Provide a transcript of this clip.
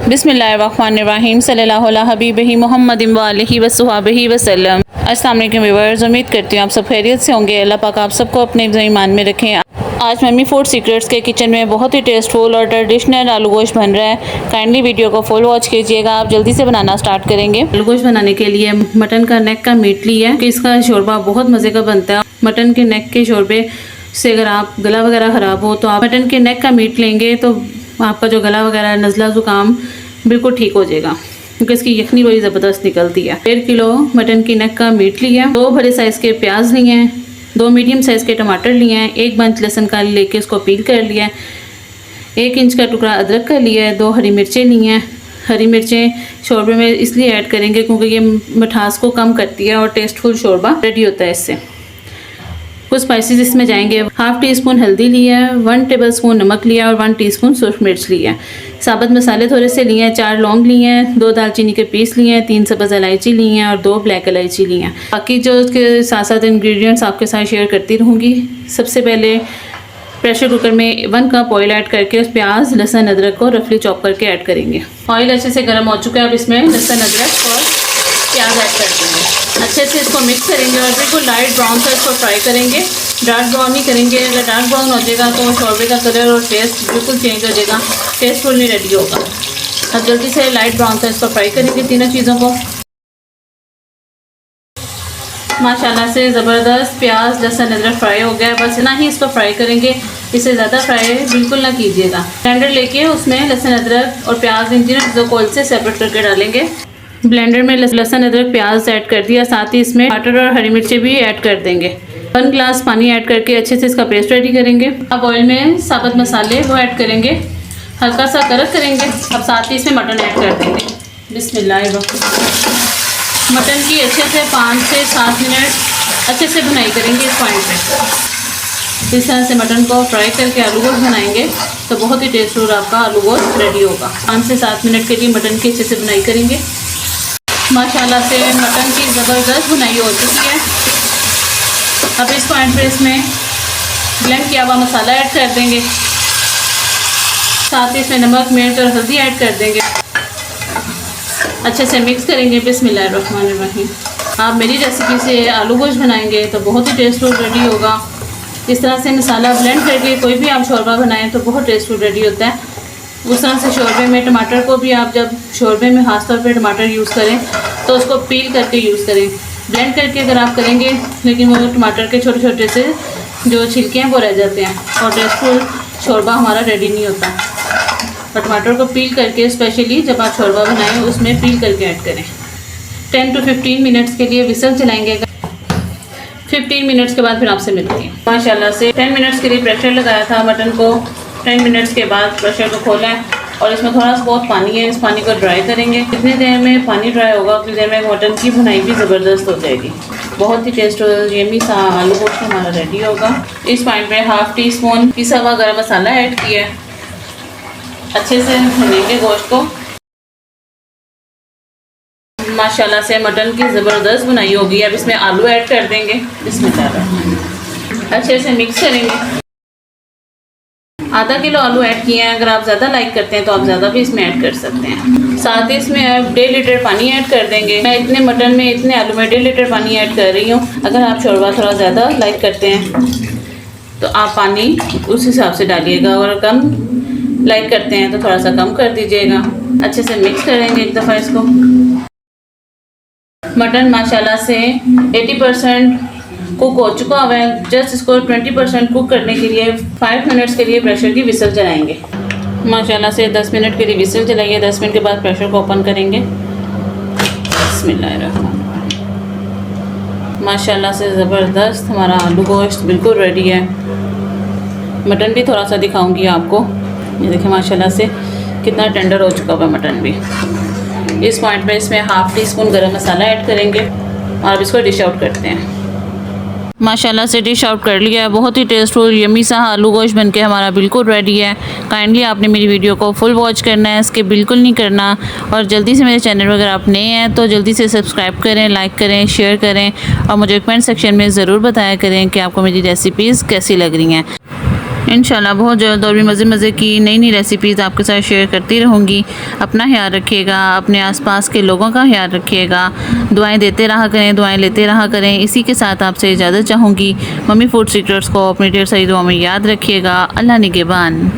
बिस्मिल्लाहिर्रहमानिर्रहीम सल्लल्लाहु अला हबीबिही मुहम्मदिन व आलिहि व सहाबिही वसल्लम। अस्सलाम वालेकुम व्यूअर्स, उम्मीद करती हूँ आप सब खैरियत से होंगे। अल्लाह पाक आप सबको अपने ईमान में रखें। आज मम्मी फूड सीक्रेट्स के किचन में बहुत ही टेस्टफुल और ट्रेडिशनल आलू गोश्त बन रहा है। काइंडली वीडियो को फुल वॉच कीजिएगा। आप जल्दी से बनाना स्टार्ट करेंगे। आलू गोश्त बनाने के लिए मटन का नेक का मीट लिया है कि इसका शोरबा बहुत मज़े का बनता है। मटन के नेक के शोरबे से अगर आप गला वगैरह ख़राब हो तो आप मटन के नेक का मीट लेंगे तो आपका जो गला वगैरह नज़ला ज़ुकाम बिल्कुल ठीक हो जाएगा, क्योंकि इसकी यखनी बड़ी ज़बरदस्त निकलती है। 1.5 किलो मटन की नेक का मीट लिया, 2 बड़े साइज़ के प्याज लिए हैं, 2 मीडियम साइज़ के टमाटर लिए हैं, 1 बंच लहसुन का लेके उसको पील कर लिया है, 1 इंच का टुकड़ा अदरक का लिया है, 2 हरी मिर्चें ली हैं। हरी मिर्चें शोरबे में इसलिए ऐड करेंगे क्योंकि ये मिठास को कम करती है और टेस्टफुल शोरबा रेडी होता है इससे। कुछ स्पाइसेस इसमें जाएंगे। 1/2 टीस्पून हल्दी लिया है, 1 टेबलस्पून नमक लिया और 1 टीस्पून सूर्ख मिर्च लिया है। साबुत मसाले थोड़े से लिए हैं, 4 लौंग लिए हैं, 2 दालचीनी के पीस लिए हैं, 3 सब्ज़ इलायची ली हैं और 2 ब्लैक इलायची ली हैं। बाकी जो उसके साथ साथ इंग्रेडिएंट्स आपके साथ शेयर करती रहूँगी। सबसे पहले प्रेशर कुकर में 1 कप ऑयल ऐड करके उस प्याज लहसुन अदरक को रफली चॉप करके ऐड करेंगे। ऑयल अच्छे से गर्म हो चुका है, अब इसमें लहसुन अदरक और प्याज ऐड कर देंगे। अच्छे से इसको मिक्स करेंगे और बिल्कुल लाइट ब्राउन से इसको फ्राई करेंगे। डार्क ब्राउन नहीं करेंगे, अगर डार्क ब्राउन हो जाएगा तो शोरबे का कलर और टेस्ट बिल्कुल चेंज हो जाएगा, टेस्टफुल नहीं रेडी होगा। अब जल्दी से लाइट ब्राउन से इसको फ्राई करेंगे तीनों चीज़ों को। माशाल्लाह से ज़बरदस्त प्याज लहसुन अदरक फ्राई हो गया है, बस इतना ही इसको फ्राई करेंगे, इससे ज़्यादा फ्राई बिल्कुल ना कीजिएगा। ब्लेंडर लेके उसमें लहसुन अदरक और प्याज इन तीनों चीज़ों को से सेपरेट करके डालेंगे। ब्लेंडर में लहसुन अदरक प्याज ऐड कर दिया, साथ ही इसमें टमाटर और हरी मिर्चें भी ऐड कर देंगे। 1 गिलास पानी ऐड करके अच्छे से इसका पेस्ट रेडी करेंगे। अब ऑयल में साबुत मसाले वो ऐड करेंगे, हल्का सा कड़क करेंगे। अब साथ ही इसमें मटन ऐड कर देंगे। बिस्मिल्लाहिर्रहमानिर्रहीम। मटन की अच्छे से 5 से 7 मिनट अच्छे से भुनाई करेंगे इस पॉइंट पे। इस तरह से मटन को फ्राई करके आलू गोश्त बनाएंगे तो बहुत ही टेस्टफुल आपका आलू गोश्त रेडी होगा। 5 से 7 मिनट के लिए मटन की अच्छे से भुनाई करेंगे। माशाल्लाह से मटन की ज़बरदस्त भुनाई हो चुकी है। अब इस पॉइंट पे इसमें ब्लेंड किया हुआ मसाला ऐड कर देंगे, साथ ही इसमें नमक मिर्च और हल्दी ऐड कर देंगे। अच्छे से मिक्स करेंगे। बिस्मिल्लाहिर्रहमानिर्रहीम। आप मेरी रेसिपी से आलू गोश्त बनाएंगे तो बहुत ही टेस्टफुल रेडी होगा। इस तरह से मसाला ब्लेंड करके कोई भी आप शोरबा बनाएं तो बहुत टेस्टफुल रेडी होता है। उस तरह से शोरबे में टमाटर को भी आप जब शोरबे में खास तौर पे टमाटर यूज़ करें तो उसको पील करके यूज़ करें। ब्लेंड करके अगर आप करेंगे लेकिन वो टमाटर के छोटे छोटे से जो छिलके हैं वो रह जाते हैं और टेस्टफुल शोरबा हमारा रेडी नहीं होता। और टमाटर को पील करके स्पेशली जब आप शोरबा बनाएं उसमें पील करके ऐड करें। 10 to 15 मिनट्स के लिए विसल चलाएंगे। 15 मिनट्स के बाद फिर आपसे मिलते हैं। माशाल्लाह से 10 मिनट्स के लिए प्रेशर लगाया था मटन को। 10 मिनट्स के बाद प्रेशर को खोला है और इसमें थोड़ा सा बहुत पानी है, इस पानी को ड्राई करेंगे। कितनी देर में पानी ड्राई होगा उतनी देर में मटन की भुनाई भी ज़बरदस्त हो जाएगी। बहुत ही टेस्टफुल यम्मी सा आलू गोश्त हमारा रेडी होगा। इस पॉइंट पे 1/2 टीस्पून पिसा हुआ गरम मसाला ऐड किया है। अच्छे से भुनेंगे गोश्त को। माशाल्लाह से मटन की ज़बरदस्त भुनाई होगी। अब इसमें आलू ऐड कर देंगे। बिस्मिल्लाह। अच्छे से मिक्स करेंगे। आधा किलो आलू ऐड किए हैं, अगर आप ज़्यादा लाइक करते हैं तो आप ज़्यादा भी इसमें ऐड कर सकते हैं। साथ ही इसमें आप 1.5 लीटर पानी ऐड कर देंगे। मैं इतने मटन में इतने आलू में 1.5 लीटर पानी ऐड कर रही हूँ। अगर आप शोरबा थोड़ा ज़्यादा लाइक करते हैं तो आप पानी उस हिसाब से डालिएगा, और कम लाइक करते हैं तो थोड़ा सा कम कर दीजिएगा। अच्छे से मिक्स करेंगे एक दफ़ा इसको। मटन माशाल्लाह से 80% कुक हो चुका हुआ है। जस्ट इसको 20% कुक करने के लिए 5 मिनट्स के लिए प्रेशर की विसल चलाएंगे। माशाल्लाह से 10 मिनट के लिए विसल चलाइए। 10 मिनट के बाद प्रेशर को ओपन करेंगे। बिस्मिल्लाहिर्रहमानिर्रहीम। माशाल्लाह से ज़बरदस्त हमारा आलू गोश्त बिल्कुल रेडी है। मटन भी थोड़ा सा दिखाऊंगी आपको। ये देखिए माशाल्लाह से कितना टेंडर हो चुका हुआ है मटन भी। इस पॉइंट पे इसमें 1/2 टीस्पून गरम मसाला ऐड करेंगे और अब इसको डिश आउट करते हैं। माशाल्लाह से डिश आउट कर लिया है। बहुत ही टेस्टफुल यम्मी सा आलू गोश्त बनके हमारा बिल्कुल रेडी है। काइंडली आपने मेरी वीडियो को फुल वॉच करना है, इसके बिल्कुल नहीं करना। और जल्दी से मेरे चैनल पर अगर आप नए हैं तो जल्दी से सब्सक्राइब करें, लाइक करें, शेयर करें और मुझे कमेंट सेक्शन में ज़रूर बताया करें कि आपको मेरी रेसिपीज़ कैसी लग रही हैं। इंशाल्लाह बहुत जल्द और भी मज़े की नई रेसिपीज़ आपके साथ शेयर करती रहूँगी। अपना ख्याल रखिएगा, अपने आसपास के लोगों का ख्याल रखिएगा, दुआएं देते रहा करें, दुआएं लेते रहा करें। इसी के साथ आपसे इजाज़त चाहूँगी। मम्मी फूड सीक्रेट्स को अपनी ढेर सारी दुआ में याद रखिएगा। अल्लाह निगहबान।